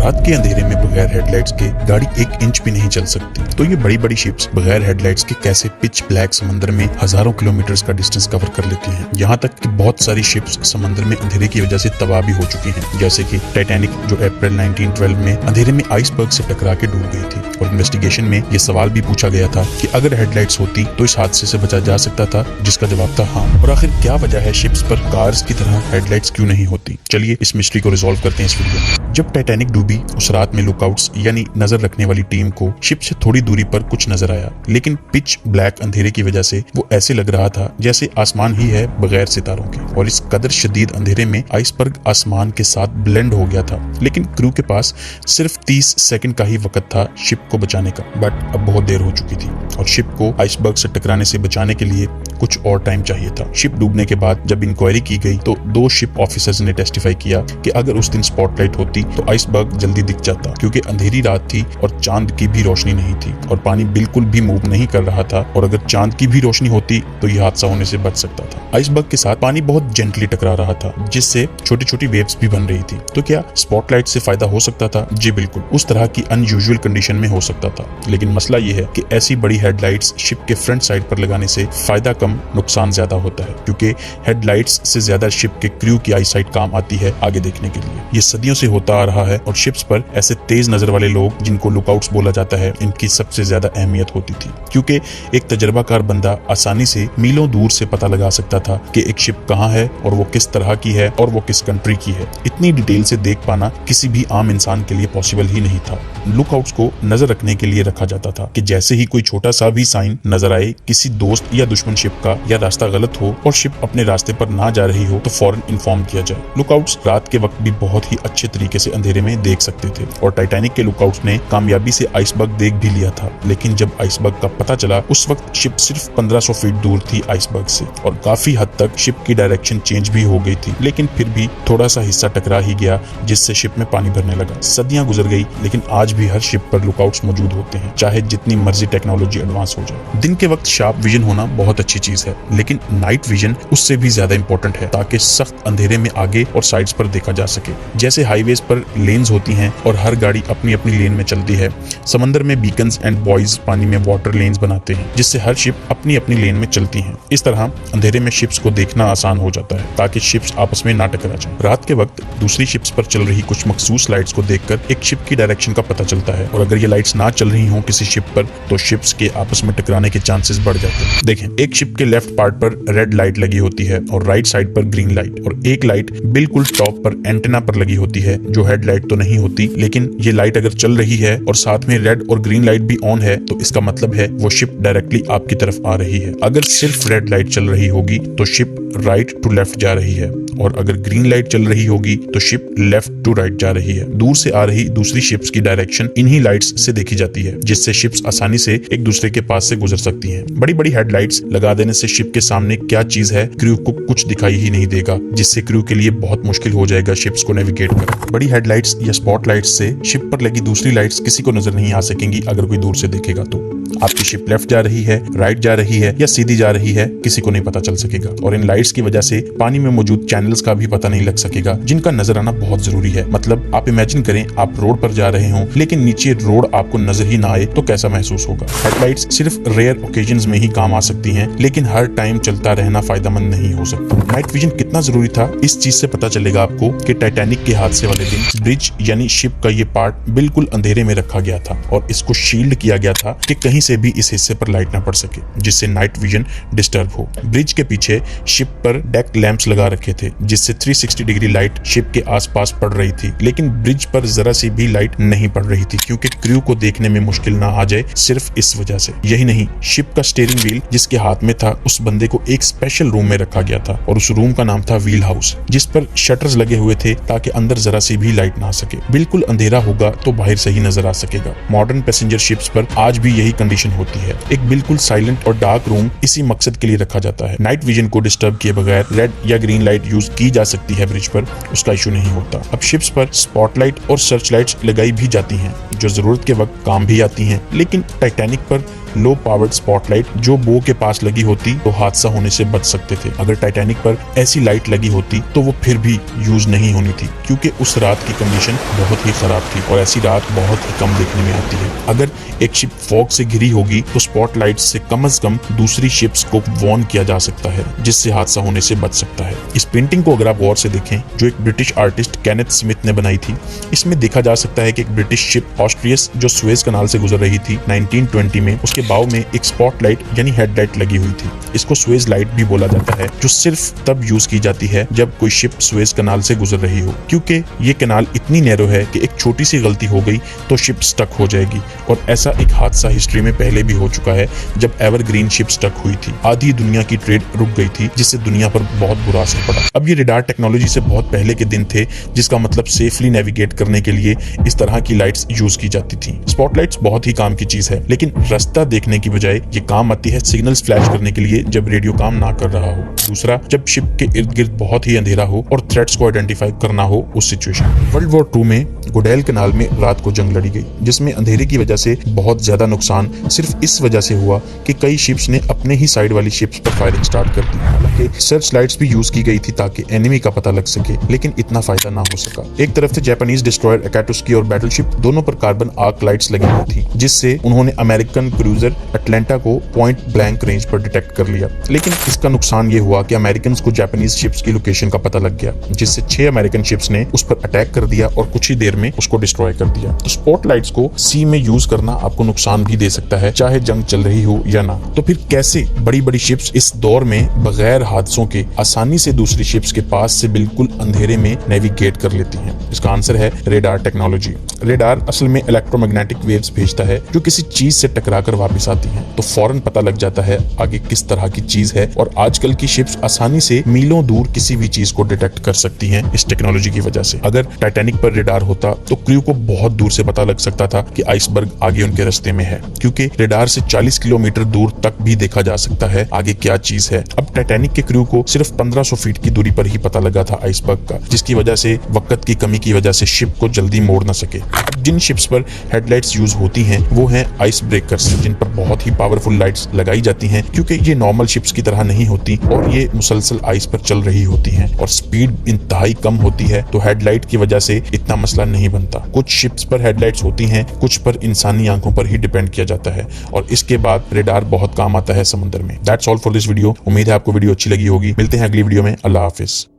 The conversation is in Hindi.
रात के अंधेरे में बगैर हेडलाइट्स के गाड़ी 1 इंच भी नहीं चल सकती। तो ये बड़ी बड़ी शिप्स बगैर हेडलाइट्स के कैसे पिच ब्लैक समंदर में हजारों किलोमीटर्स का डिस्टेंस कवर कर लेती हैं। यहाँ तक कि बहुत सारी शिप्स समंदर में अंधेरे की वजह से तबाह भी हो चुकी हैं, जैसे कि टाइटैनिक जो अप्रैल 1912 में अंधेरे में आइसबर्ग से टकरा के डूब गई थी। और इन्वेस्टिगेशन में ये सवाल भी पूछा गया था कि अगर हेडलाइट्स होती तो इस हादसे से बचा जा सकता था, जिसका जवाब था हाँ। और आखिर क्या वजह है शिप्स पर कार्स की तरह हेडलाइट्स क्यों नहीं होती? चलिए इस मिस्ट्री को रिजॉल्व करते हैं इस वीडियो में। जब टाइटैनिक डूबी उस रात में लुकआउट्स यानी नजर रखने वाली टीम को शिप से थोड़ी दूरी पर कुछ नजर आया, लेकिन पिच ब्लैक अंधेरे की वजह से वो ऐसे लग रहा था जैसे आसमान ही है बगैर सितारों के। और इस कदर शदीद अंधेरे में आइसबर्ग आसमान के साथ ब्लेंड हो गया था, लेकिन क्रू के पास सिर्फ 30 सेकंड का ही वक्त था शिप को बचाने का। बट अब बहुत देर हो चुकी थी और शिप को आइसबर्ग से टकराने से बचाने के लिए कुछ और टाइम चाहिए था। शिप डूबने के बाद जब इंक्वायरी की गई तो 2 शिप ऑफिसर्स ने टेस्टिफाई किया कि अगर उस दिन स्पॉटलाइट होती तो आइसबर्ग जल्दी दिख जाता, क्योंकि अंधेरी रात थी और चांद की भी रोशनी नहीं थी और पानी बिल्कुल भी मूव नहीं कर रहा था। और अगर चांद की भी रोशनी होती तो यह हादसा होने से बच सकता था। आइसबर्ग के साथ पानी बहुत जेंटली टकरा रहा था, जिससे छोटी छोटी वेव्स भी बन रही थी। तो क्या स्पॉटलाइट से फायदा हो सकता था? जी बिल्कुल, उस तरह की अनयूजुअल कंडीशन में हो सकता था। लेकिन मसला यह है कि ऐसी बड़ी हेडलाइट्स शिप के फ्रंट साइड पर लगाने से फायदा कम नुकसान ज्यादा होता है, क्योंकि हेडलाइट्स से ज्यादा शिप के क्रू की आईसाइट काम आती है आगे देखने के लिए। ये सदियों से होता आ रहा है और शिप्स पर ऐसे तेज नजर वाले लोग जिनको लुकआउट्स बोला जाता है, इनकी सबसे ज्यादा अहमियत होती थी, क्योंकि एक तजर्बाकार बंदा आसानी से मीलों दूर से पता लगा सकता था कि एक शिप कहाँ है और वो किस तरह की है और वो किस कंट्री की है। इतनी डिटेल से देख पाना किसी भी आम इंसान के लिए पॉसिबल ही नहीं था। लुकआउट्स को नजर रखने के लिए रखा जाता था कि जैसे ही कोई छोटा सा भी साइन नजर आए किसी दोस्त या दुश्मन शिप का, या रास्ता गलत हो और शिप अपने रास्ते पर ना जा रही हो, तो फौरन इन्फॉर्म किया जाए। लुकआउट्स रात के वक्त भी बहुत ही अच्छे तरीके से अंधेरे में देख सकते थे और टाइटैनिक के लुकआउट्स ने कामयाबी से आइसबर्ग देख भी लिया था। लेकिन जब आइसबर्ग का पता चला उस वक्त शिप सिर्फ 1500 फीट दूर थी आइसबर्ग से और काफी हद तक शिप की डायरेक्शन चेंज भी हो गई थी, लेकिन फिर भी थोड़ा सा हिस्सा टकरा ही गया, जिससे शिप में पानी भरने लगा। सदियां गुजर गई, लेकिन आज भी हर शिप पर लुकआउट्स मौजूद होते हैं, चाहे जितनी मर्जी टेक्नोलॉजी एडवांस हो जाए। दिन के वक्त शार्प विजन होना बहुत अच्छी चीज है, लेकिन नाइट विजन उससे भी ज्यादा इंपॉर्टेंट है, ताकि सख्त अंधेरे में आगे और साइड्स पर देखा जा सके। जैसे हाईवेज पर लेन्स होती हैं और हर गाड़ी अपनी अपनी लेन में चलती है, समंदर में बीकन्स एंड बॉयज पानी में वाटर लेन्स बनाते हैं, जिससे हर शिप अपनी अपनी लेन में चलती हैं। इस तरह अंधेरे में शिप्स को देखना आसान हो जाता है, ताकि शिप्स आपस में ना टकरा जाएं। रात के वक्त दूसरी शिप्स पर चल रही कुछ मखसूस लाइट्स को देखकर एक शिप की डायरेक्शन का पता चलता है, और अगर ये लाइट्स ना चल रही हों किसी शिप पर तो शिप्स के आपस में टकराने के चांसेस बढ़ जाते हैं। देखें, एक शिप के लेफ्ट पार्ट पर रेड लाइट लगी होती है और राइट साइड पर ग्रीन लाइट, और एक लाइट बिल्कुल टॉप पर एंटेना पर लगी होती है जो हेडलाइट तो नहीं होती, लेकिन ये लाइट अगर चल रही है और साथ में रेड और ग्रीन लाइट भी ऑन है तो इसका मतलब है वो शिप डायरेक्टली आपकी तरफ आ रही है। अगर सिर्फ रेड लाइट चल रही होगी तो शिप राइट टू लेफ्ट जा रही है, और अगर ग्रीन लाइट चल रही होगी तो शिप लेफ्ट टू राइट जा रही है। दूर से आ रही दूसरी शिप्स की डायरेक्शन इन्हीं लाइट्स से देखी जाती है, जिससे शिप्स आसानी से एक दूसरे के पास से गुजर सकती हैं। बड़ी बड़ी हेडलाइट्स लगा देने से शिप के सामने क्या चीज है क्रू को कुछ दिखाई ही नहीं देगा, जिससे क्रू के लिए बहुत मुश्किल हो जाएगा शिप्स को नेविगेट करना। बड़ी हेडलाइट्स या स्पॉटलाइट्स से शिप पर लगी दूसरी लाइट्स किसी को नजर नहीं आ सकेंगी अगर कोई दूर से देखेगा तो। आपकी शिप लेफ्ट जा रही है, राइट जा रही है या सीधी जा रही है, किसी को नहीं पता चल सकेगा। और इन लाइट्स की वजह से पानी में मौजूद चैनल्स का भी पता नहीं लग सकेगा, जिनका नजर आना बहुत जरूरी है। मतलब आप इमेजिन करें आप रोड पर जा रहे हों लेकिन नीचे रोड आपको नजर ही ना आए तो कैसा महसूस होगा। हेडलाइट्स सिर्फ रेयर ओकेजन्स में ही काम आ सकती हैं, लेकिन हर टाइम चलता रहना फायदेमंद नहीं हो सकता। नाइट विजन कितना जरूरी था इस चीज से पता चलेगा आपको कि टाइटैनिक के हादसे वाले दिन ब्रिज यानी शिप का ये पार्ट बिल्कुल अंधेरे में रखा गया था और इसको शील्ड किया गया था कि कहीं से भी इस हिस्से पर लाइट ना पड़ सके, जिससे नाइट विजन डिस्टर्ब हो। ब्रिज के पीछे शिप पर डेक लैंप्स लगा रखे थे, जिससे 360 डिग्री लाइट शिप के आसपास पड़ रही थी, लेकिन ब्रिज पर जरा सी भी लाइट नहीं पड़ रही थी, क्योंकि क्रू को देखने में मुश्किल ना आ जाए सिर्फ इस वजह से। यही नहीं, शिप का स्टीयरिंग व्हील जिसके हाथ में था उस बंदे को एक स्पेशल रूम में रखा गया था और उस रूम का नाम था व्हील हाउस, जिस पर शटर्स लगे हुए थे ताकि अंदर जरा सी भी लाइट ना आ सके। बिल्कुल अंधेरा होगा तो बाहर से ही नजर आ सकेगा। मॉडर्न पैसेंजर शिप्स पर आज भी यही कंडीशन होती है। एक बिल्कुल साइलेंट और डार्क रूम इसी मकसद के लिए रखा जाता है। नाइट विजन को डिस्टर्ब किए बगैर रेड या ग्रीन लाइट यूज की जा सकती है ब्रिज पर, उसका इशू नहीं होता। अब शिप्स पर स्पॉटलाइट और सर्च लाइट्स लगाई भी जाती हैं जो जरूरत के वक्त काम भी आती हैं, लेकिन टाइटैनिक पर लो पावर्ड स्पॉटलाइट जो बो के पास लगी होती तो हादसा होने से बच सकते थे। अगर टाइटैनिक पर ऐसी लाइट लगी होती तो वो फिर भी यूज नहीं होनी थी, क्योंकि उस रात की कंडीशन बहुत ही खराब थी और ऐसी रात बहुत ही कम देखने में आती है। अगर एक शिप फॉग से घिरी होगी तो स्पॉटलाइट से कम दूसरी शिप्स को वार्न किया जा सकता है, जिससे हादसा होने से बच सकता है। इस पेंटिंग को अगर आप गौर से देखें, जो एक ब्रिटिश आर्टिस्ट केनेथ स्मिथ ने बनाई थी, इसमें देखा जा सकता है कि एक ब्रिटिश शिप ऑस्ट्रियस जो सुएज कनाल से गुजर रही थी 1920 में, उसके बाव में एक स्पॉटलाइट यानी हेडलाइट लगी हुई थी। इसको सुएज लाइट भी बोला जाता है, जो सिर्फ तब यूज की जाती है जब कोई शिप सुएज कनाल से गुजर रही हो, क्योंकि ये कनाल इतनी नैरो है कि एक छोटी सी गलती हो गई तो शिप स्टक हो जाएगी। और ऐसा एक हादसा हिस्ट्री में पहले भी हो चुका है, जब एवरग्रीन शिप स्टक हुई थी। आधी दुनिया की ट्रेड रुक गई थी, जिससे दुनिया पर बहुत बुरा असर पड़ा। अब ये रेडार टेक्नोलॉजी से बहुत पहले के दिन थे, जिसका मतलब सेफली नेविगेट करने के लिए इस तरह की लाइट्स यूज की जाती थी। स्पॉटलाइट्स बहुत ही काम की चीज है, लेकिन रास्ता देखने की बजाय ये काम आती है सिग्नल्स फ्लैश करने के लिए जब रेडियो काम ना कर रहा हो। दूसरा, जब शिप के इर्द गिर्द बहुत ही अंधेरा हो और थ्रेट्स को आइडेंटिफाई करना हो उस सिचुएशन। वर्ल्ड वॉर 2 में गुडेल कनाल में रात को जंग लड़ी गई, जिसमें अंधेरे की वजह से बहुत ज्यादा नुकसान सिर्फ इस वजह से हुआ कि कई शिप्स ने अपने ही साइड वाली शिप्स पर फायरिंग स्टार्ट कर दी। हालांकि सर्च लाइट्स भी यूज की गई थी ताकि एनिमी का पता लग सके, लेकिन इतना फायदा ना हो सका। एक तरफ से जापानीज डिस्ट्रॉयर अकाटुस्की और बैटलशिप दोनों पर कार्बन आर्क लाइट्स लगी हुई थी, जिससे उन्होंने अमेरिकन क्रूजर अटलांटा को पॉइंट ब्लैंक रेंज पर डिटेक्ट कर लिया। लेकिन इसका नुकसान ये हुआ कि अमेरिकन को जापानीज शिप्स की लोकेशन का पता लग गया, जिससे 6 अमेरिकन शिप्स ने उस पर अटैक कर दिया और कुछ ही देर में उसको डिस्ट्रॉय कर दिया। तो स्पॉटलाइट्स को सी में यूज करना आपको नुकसान भी दे सकता है, चाहे जंग चल रही हो या ना। तो फिर कैसे बड़ी बड़ी शिप्स इस दौर में बगैर हादसों के आसानी से दूसरी शिप्स के पास से बिल्कुल अंधेरे में नेविगेट कर लेती हैं? इसका आंसर है रेडार टेक्नोलॉजी। रेडार असल में इलेक्ट्रोमैग्नेटिक वेव्स भेजता है, जो किसी चीज से टकराकर वापस आती हैं, तो फौरन पता लग जाता है आगे किस तरह की चीज है। और आजकल की शिप्स आसानी से मीलों दूर किसी भी चीज को डिटेक्ट कर सकती हैं इस टेक्नोलॉजी की वजह से। अगर टाइटैनिक पर रेडार होता तो क्रू को बहुत दूर से पता लग सकता था कि आइसबर्ग आगे उनके रास्ते में है, क्योंकि रेडार से 40 किलोमीटर दूर तक भी देखा जा सकता है आगे क्या चीज है। अब टाइटैनिक के क्रू को सिर्फ 1500 फीट की दूरी पर ही पता लगा था आइसबर्ग का, जिसकी वजह से वक्त की कमी की वजह से शिप को जल्दी मोड़ न सके। अब जिन शिप्स पर हेडलाइट्स यूज होती हैं वो हैं आइस ब्रेकर्स, जिन पर बहुत ही पावरफुल लाइट्स लगाई जाती हैं, क्योंकि ये नॉर्मल शिप्स की तरह नहीं होती और ये मुसलसल आइस पर चल रही होती हैं और स्पीड इंतहाई कम होती है, तो हेडलाइट की वजह से इतना मसला नहीं बनता। कुछ शिप्स पर हेडलाइट्स होती हैं, कुछ पर इंसानी आंखों पर ही डिपेंड किया जाता है, और इसके बाद रेडार बहुत काम आता है समंदर में। That's all for this video. उम्मीद है आपको वीडियो अच्छी लगी होगी। मिलते हैं अगली वीडियो में। अल्लाह हाफिज।